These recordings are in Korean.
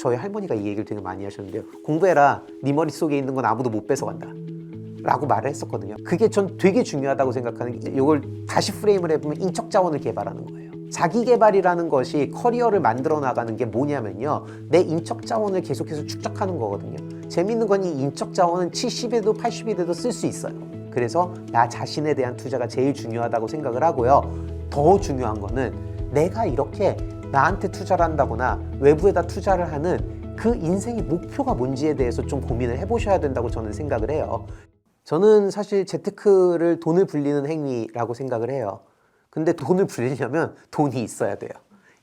저희 할머니가 이 얘기를 되게 많이 하셨는데요. 공부해라. 네 머릿속에 있는 건 아무도 못 뺏어간다. 라고 말을 했었거든요. 그게 전 되게 중요하다고 생각하는 게 이걸 다시 프레임을 해보면 인적 자원을 개발하는 거예요. 자기 개발이라는 것이 커리어를 만들어 나가는 게 뭐냐면요. 내 인적 자원을 계속해서 축적하는 거거든요. 재밌는 건 이 인적 자원은 70에도 80이 돼도 쓸 수 있어요. 그래서 나 자신에 대한 투자가 제일 중요하다고 생각을 하고요. 더 중요한 거는 내가 이렇게 나한테 투자를 한다거나 외부에다 투자를 하는 그 인생의 목표가 뭔지에 대해서 좀 고민을 해보셔야 된다고 저는 생각을 해요. 저는 사실 재테크를 돈을 불리는 행위라고 생각을 해요. 근데 돈을 불리려면 돈이 있어야 돼요.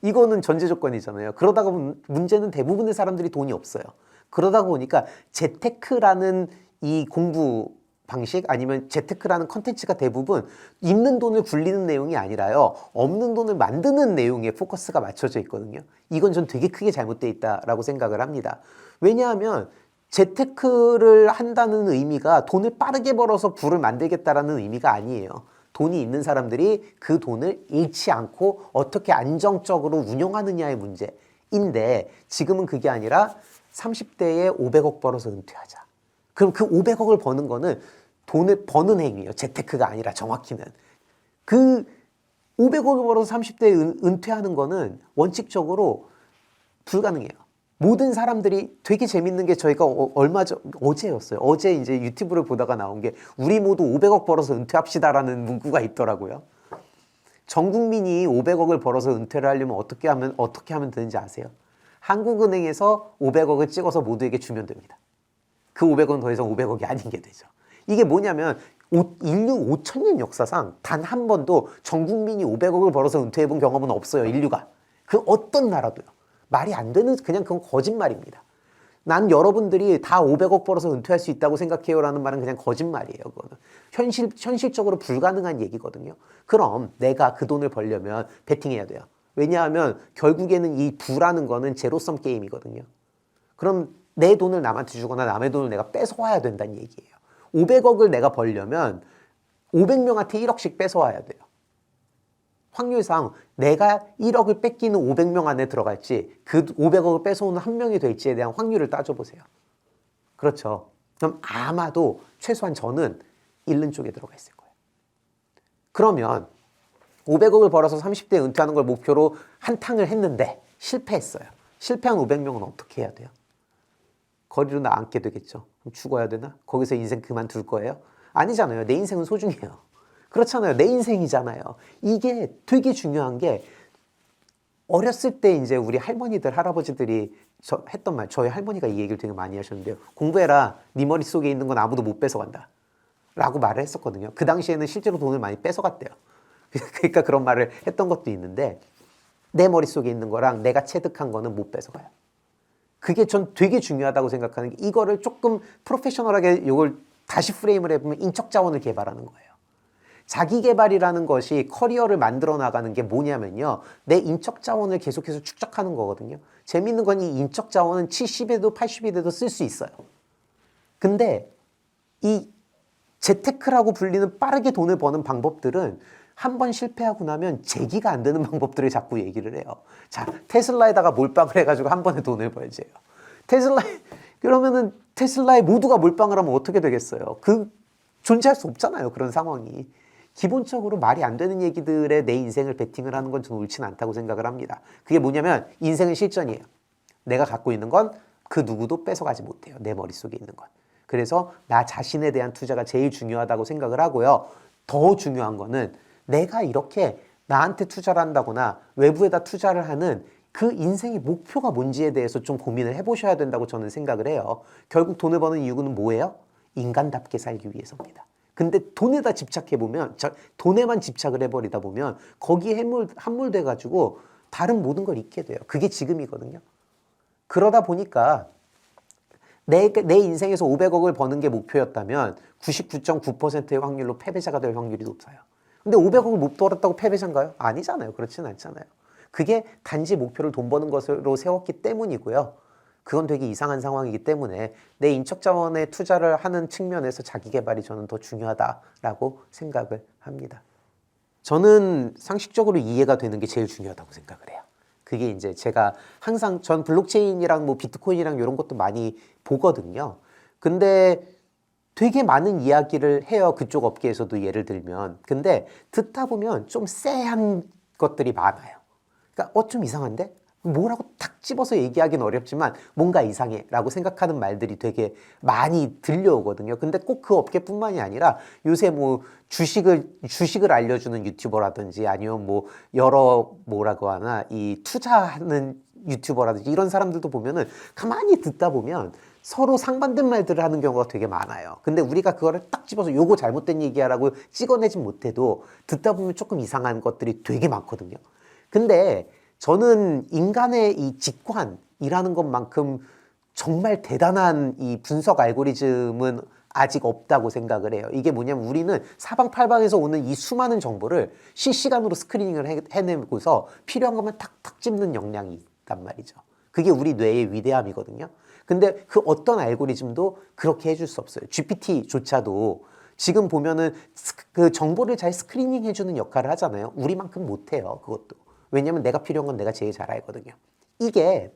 이거는 전제 조건이잖아요. 그러다가 문제는 대부분의 사람들이 돈이 없어요. 그러다 보니까 재테크라는 이 공부 방식 아니면 재테크라는 컨텐츠가 대부분 있는 돈을 굴리는 내용이 아니라요. 없는 돈을 만드는 내용에 포커스가 맞춰져 있거든요. 이건 전 되게 크게 잘못되어 있다라고 생각을 합니다. 왜냐하면 재테크를 한다는 의미가 돈을 빠르게 벌어서 부를 만들겠다라는 의미가 아니에요. 돈이 있는 사람들이 그 돈을 잃지 않고 어떻게 안정적으로 운용하느냐의 문제인데 지금은 그게 아니라 30대에 500억 벌어서 은퇴하자. 그럼 그 500억을 버는 거는 돈을 버는 행위예요. 재테크가 아니라 정확히는. 그 500억을 벌어서 30대에 은퇴하는 거는 원칙적으로 불가능해요. 모든 사람들이 되게 재밌는 게 저희가 어제였어요. 어제 이제 유튜브를 보다가 나온 게 우리 모두 500억 벌어서 은퇴합시다라는 문구가 있더라고요. 전 국민이 500억을 벌어서 은퇴를 하려면 어떻게 하면 되는지 아세요? 한국은행에서 500억을 찍어서 모두에게 주면 됩니다. 그 500억은 더 이상 500억이 아닌 게 되죠. 이게 뭐냐면 인류 5천년 역사상 단 한 번도 전 국민이 500억을 벌어서 은퇴해본 경험은 없어요. 인류가. 그 어떤 나라도요. 말이 안 되는 그냥 그건 거짓말입니다. 난 여러분들이 다 500억 벌어서 은퇴할 수 있다고 생각해요 라는 말은 그냥 거짓말이에요. 그거는 현실적으로 불가능한 얘기거든요. 그럼 내가 그 돈을 벌려면 베팅해야 돼요. 왜냐하면 결국에는 이 부라는 거는 제로섬 게임이거든요. 그럼 내 돈을 남한테 주거나 남의 돈을 내가 뺏어와야 된다는 얘기예요. 500억을 내가 벌려면 500명한테 1억씩 뺏어와야 돼요. 확률상 내가 1억을 뺏기는 500명 안에 들어갈지 그 500억을 뺏어오는 한 명이 될지에 대한 확률을 따져보세요. 그렇죠. 그럼 아마도 최소한 저는 잃는 쪽에 들어가 있을 거예요. 그러면 500억을 벌어서 30대에 은퇴하는 걸 목표로 한탕을 했는데 실패했어요. 실패한 500명은 어떻게 해야 돼요? 거리로 나앉게 되겠죠. 그럼 죽어야 되나? 거기서 인생 그만둘 거예요? 아니잖아요. 내 인생은 소중해요. 그렇잖아요. 내 인생이잖아요. 이게 되게 중요한 게 어렸을 때 이제 우리 할머니들, 할아버지들이 했던 말, 저희 할머니가 이 얘기를 되게 많이 하셨는데요. 공부해라. 네 머릿속에 있는 건 아무도 못 뺏어간다. 라고 말을 했었거든요. 그 당시에는 실제로 돈을 많이 뺏어갔대요. 그러니까 그런 말을 했던 것도 있는데 내 머릿속에 있는 거랑 내가 체득한 거는 못 뺏어가요. 그게 전 되게 중요하다고 생각하는 게 이거를 조금 프로페셔널하게 이걸 다시 프레임을 해보면 인적 자원을 개발하는 거예요. 자기 개발이라는 것이 커리어를 만들어 나가는 게 뭐냐면요. 내 인적 자원을 계속해서 축적하는 거거든요. 재밌는 건 이 인적 자원은 70에도 80이 돼도 쓸 수 있어요. 근데 이 재테크라고 불리는 빠르게 돈을 버는 방법들은 한 번 실패하고 나면 재기가 안 되는 방법들을 자꾸 얘기를 해요. 자, 테슬라에다가 몰빵을 해가지고 한 번에 돈을 벌재요. 그러면은 테슬라에 모두가 몰빵을 하면 어떻게 되겠어요? 존재할 수 없잖아요. 그런 상황이. 기본적으로 말이 안 되는 얘기들에 내 인생을 베팅을 하는 건 저는 옳지는 않다고 생각을 합니다. 그게 뭐냐면 인생은 실전이에요. 내가 갖고 있는 건 그 누구도 뺏어가지 못해요. 내 머릿속에 있는 건. 그래서 나 자신에 대한 투자가 제일 중요하다고 생각을 하고요. 더 중요한 거는 내가 이렇게 나한테 투자를 한다거나 외부에다 투자를 하는 그 인생의 목표가 뭔지에 대해서 좀 고민을 해보셔야 된다고 저는 생각을 해요. 결국 돈을 버는 이유는 뭐예요? 인간답게 살기 위해서입니다. 근데 돈에다 집착해보면, 돈에만 집착을 해버리다 보면 거기에 함몰돼가지고 다른 모든 걸 잊게 돼요. 그게 지금이거든요. 그러다 보니까 내 인생에서 500억을 버는 게 목표였다면 99.9%의 확률로 패배자가 될 확률이 높아요. 근데 500억을 못 벌었다고 패배자인가요? 아니잖아요. 그렇지는 않잖아요. 그게 단지 목표를 돈 버는 것으로 세웠기 때문이고요. 그건 되게 이상한 상황이기 때문에 내 인적 자원에 투자를 하는 측면에서 자기 개발이 저는 더 중요하다라고 생각을 합니다. 저는 상식적으로 이해가 되는 게 제일 중요하다고 생각을 해요. 그게 이제 제가 항상 전 블록체인이랑 뭐 비트코인이랑 이런 것도 많이 보거든요. 근데 되게 많은 이야기를 해요. 그쪽 업계에서도 예를 들면. 근데 듣다 보면 좀 쎄한 것들이 많아요. 그러니까 좀 이상한데? 뭐라고 탁 집어서 얘기하기는 어렵지만 뭔가 이상해 라고 생각하는 말들이 되게 많이 들려오거든요. 근데 꼭 그 업계뿐만이 아니라 요새 뭐 주식을 알려주는 유튜버라든지 아니면 뭐 여러 뭐라고 하나 이 투자하는 유튜버라든지 이런 사람들도 보면은 가만히 듣다 보면 서로 상반된 말들을 하는 경우가 되게 많아요. 근데 우리가 그거를 딱 집어서 요거 잘못된 얘기야라고 찍어내진 못해도 듣다 보면 조금 이상한 것들이 되게 많거든요. 근데 저는 인간의 이 직관이라는 것만큼 정말 대단한 이 분석 알고리즘은 아직 없다고 생각을 해요. 이게 뭐냐면 우리는 사방팔방에서 오는 이 수많은 정보를 실시간으로 스크리닝을 해내고서 필요한 것만 탁탁 찝는 역량이 있단 말이죠. 그게 우리 뇌의 위대함이거든요. 근데 그 어떤 알고리즘도 그렇게 해줄 수 없어요. GPT조차도 지금 보면은 그 정보를 잘 스크리닝 해주는 역할을 하잖아요. 우리만큼 못해요. 그것도. 왜냐면 내가 필요한 건 내가 제일 잘 알거든요. 이게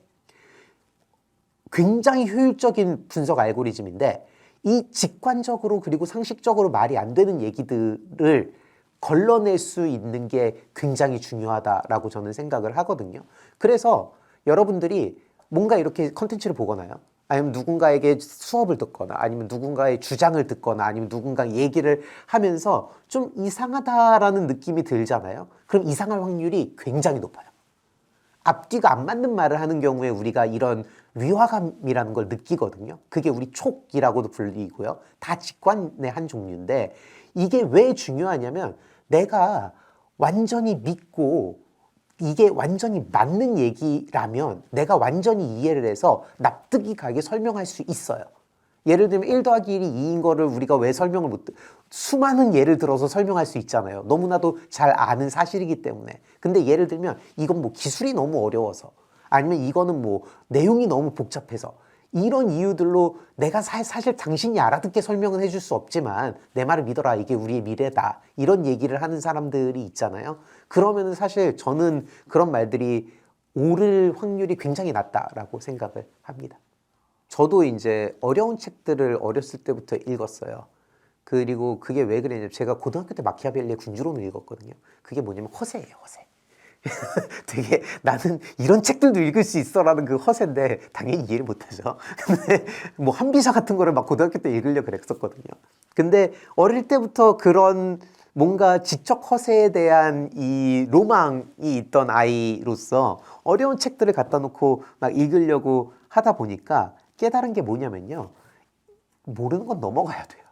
굉장히 효율적인 분석 알고리즘인데 이 직관적으로 그리고 상식적으로 말이 안 되는 얘기들을 걸러낼 수 있는 게 굉장히 중요하다라고 저는 생각을 하거든요. 그래서 여러분들이 뭔가 이렇게 컨텐츠를 보거나요. 아니면 누군가에게 수업을 듣거나 아니면 누군가의 주장을 듣거나 아니면 누군가 얘기를 하면서 좀 이상하다라는 느낌이 들잖아요. 그럼 이상할 확률이 굉장히 높아요. 앞뒤가 안 맞는 말을 하는 경우에 우리가 이런 위화감이라는 걸 느끼거든요. 그게 우리 촉이라고도 불리고요. 다 직관의 한 종류인데 이게 왜 중요하냐면 내가 완전히 믿고 이게 완전히 맞는 얘기라면 내가 완전히 이해를 해서 납득이 가게 설명할 수 있어요. 예를 들면 1 더하기 1이 2인 거를 우리가 왜 설명을 수많은 예를 들어서 설명할 수 있잖아요. 너무나도 잘 아는 사실이기 때문에. 근데 예를 들면 이건 뭐 기술이 너무 어려워서 아니면 이거는 뭐 내용이 너무 복잡해서 이런 이유들로 내가 사실 당신이 알아듣게 설명은 해줄 수 없지만 내 말을 믿어라. 이게 우리의 미래다. 이런 얘기를 하는 사람들이 있잖아요. 그러면은 사실 저는 그런 말들이 옳을 확률이 굉장히 낮다라고 생각을 합니다. 저도 이제 어려운 책들을 어렸을 때부터 읽었어요. 그리고 그게 왜 그랬냐면 제가 고등학교 때 마키아벨리의 군주론을 읽었거든요. 그게 뭐냐면 허세예요, 허세. 되게 나는 이런 책들도 읽을 수 있어라는 그 허세인데 당연히 이해를 못하죠. 근데 뭐 한비사 같은 거를 막 고등학교 때 읽으려고 그랬었거든요. 근데 어릴 때부터 그런 뭔가 지적 허세에 대한 이 로망이 있던 아이로서 어려운 책들을 갖다 놓고 막 읽으려고 하다 보니까 깨달은 게 뭐냐면요. 모르는 건 넘어가야 돼요.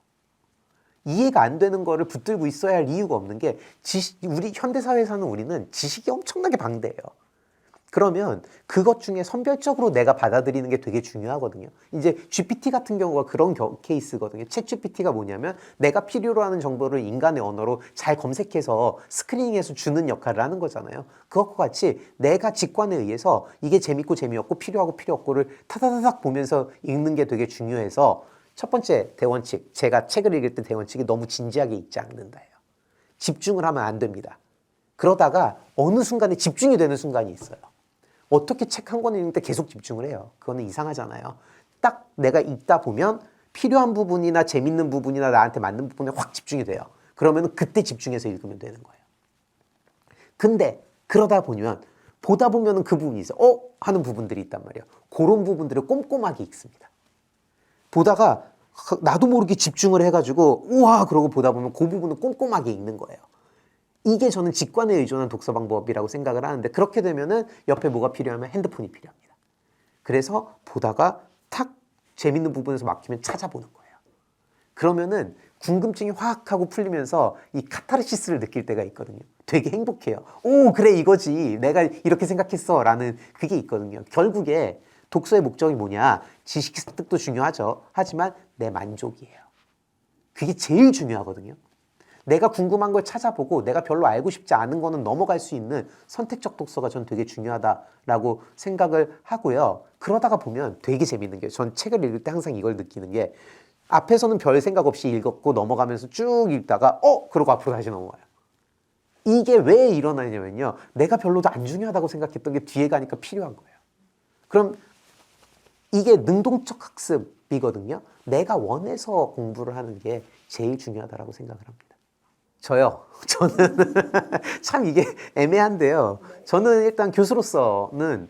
이해가 안 되는 거를 붙들고 있어야 할 이유가 없는 게 우리 현대사회에 사는 우리는 지식이 엄청나게 방대해요. 그러면 그것 중에 선별적으로 내가 받아들이는 게 되게 중요하거든요. 이제 GPT 같은 경우가 그런 케이스거든요. 챗 GPT가 뭐냐면 내가 필요로 하는 정보를 인간의 언어로 잘 검색해서 스크리닝해서 주는 역할을 하는 거잖아요. 그것과 같이 내가 직관에 의해서 이게 재밌고 재미없고 필요하고 필요 없고를 타다다닥 보면서 읽는 게 되게 중요해서 첫 번째 대원칙, 제가 책을 읽을 때 대원칙이 너무 진지하게 읽지 않는다예요. 집중을 하면 안 됩니다. 그러다가 어느 순간에 집중이 되는 순간이 있어요. 어떻게 책 한 권 읽는데 계속 집중을 해요? 그거는 이상하잖아요. 딱 내가 읽다 보면 필요한 부분이나 재밌는 부분이나 나한테 맞는 부분에 확 집중이 돼요. 그러면 그때 집중해서 읽으면 되는 거예요. 근데 그러다 보면 보다 보면 그 부분이 있어요. 하는 부분들이 있단 말이에요. 그런 부분들을 꼼꼼하게 읽습니다. 보다가 나도 모르게 집중을 해가지고 우와 그러고 보다 보면 그 부분을 꼼꼼하게 읽는 거예요. 이게 저는 직관에 의존한 독서 방법이라고 생각을 하는데 그렇게 되면은 옆에 뭐가 필요하면 핸드폰이 필요합니다. 그래서 보다가 탁 재밌는 부분에서 막히면 찾아보는 거예요. 그러면은 궁금증이 확 하고 풀리면서 이 카타르시스를 느낄 때가 있거든요. 되게 행복해요. 오 그래 이거지 내가 이렇게 생각했어 라는 그게 있거든요. 결국에 독서의 목적이 뭐냐? 지식 습득도 중요하죠. 하지만 내 만족이에요. 그게 제일 중요하거든요. 내가 궁금한 걸 찾아보고 내가 별로 알고 싶지 않은 거는 넘어갈 수 있는 선택적 독서가 전 되게 중요하다라고 생각을 하고요. 그러다가 보면 되게 재밌는 게 전 책을 읽을 때 항상 이걸 느끼는 게 앞에서는 별 생각 없이 읽었고 넘어가면서 쭉 읽다가 그러고 앞으로 다시 넘어가요. 이게 왜 일어나냐면요. 내가 별로도 안 중요하다고 생각했던 게 뒤에 가니까 필요한 거예요. 그럼 이게 능동적 학습이거든요. 내가 원해서 공부를 하는 게 제일 중요하다고 생각을 합니다. 저요. 저는 참 이게 애매한데요. 저는 일단 교수로서는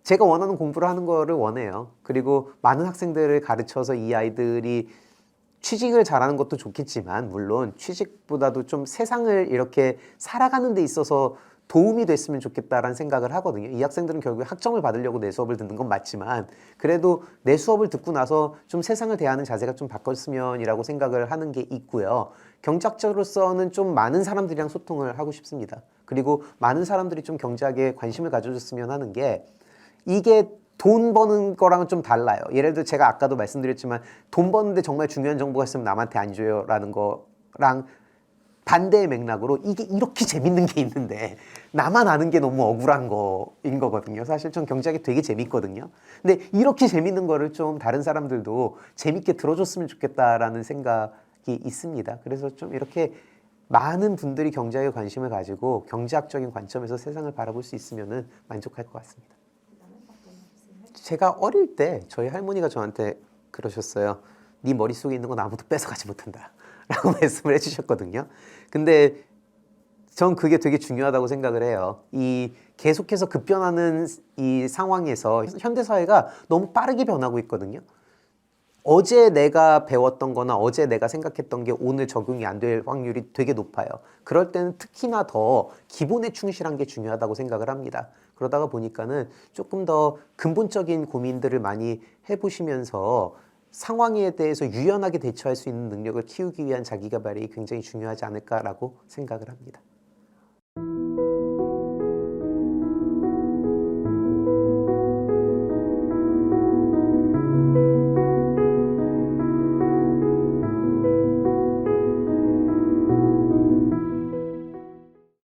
제가 원하는 공부를 하는 거를 원해요. 그리고 많은 학생들을 가르쳐서 이 아이들이 취직을 잘하는 것도 좋겠지만 물론 취직보다도 좀 세상을 이렇게 살아가는 데 있어서 도움이 됐으면 좋겠다라는 생각을 하거든요. 이 학생들은 결국에 학점을 받으려고 내 수업을 듣는 건 맞지만 그래도 내 수업을 듣고 나서 좀 세상을 대하는 자세가 좀 바뀌었으면이라고 생각을 하는 게 있고요. 경제학자로서는 좀 많은 사람들이랑 소통을 하고 싶습니다. 그리고 많은 사람들이 좀 경제학에 관심을 가져줬으면 하는 게 이게 돈 버는 거랑은 좀 달라요. 예를 들어 제가 아까도 말씀드렸지만 돈 버는데 정말 중요한 정보가 있으면 남한테 안 줘요라는 거랑 반대의 맥락으로 이게 이렇게 재밌는 게 있는데 나만 아는 게 너무 억울한 거인 거거든요. 사실 전 경제학이 되게 재밌거든요. 근데 이렇게 재밌는 거를 좀 다른 사람들도 재밌게 들어줬으면 좋겠다라는 생각이 있습니다. 그래서 좀 이렇게 많은 분들이 경제학에 관심을 가지고 경제학적인 관점에서 세상을 바라볼 수 있으면 만족할 것 같습니다. 제가 어릴 때 저희 할머니가 저한테 그러셨어요. 네 머릿속에 있는 건 아무도 뺏어가지 못한다 라고 말씀을 해주셨거든요. 근데 전 그게 되게 중요하다고 생각을 해요. 이 계속해서 급변하는 이 상황에서 현대사회가 너무 빠르게 변하고 있거든요. 어제 내가 배웠던 거나 어제 내가 생각했던 게 오늘 적용이 안 될 확률이 되게 높아요. 그럴 때는 특히나 더 기본에 충실한 게 중요하다고 생각을 합니다. 그러다가 보니까는 조금 더 근본적인 고민들을 많이 해보시면서 상황에 대해서 유연하게 대처할 수 있는 능력을 키우기 위한 자기개발이 굉장히 중요하지 않을까라고 생각을 합니다.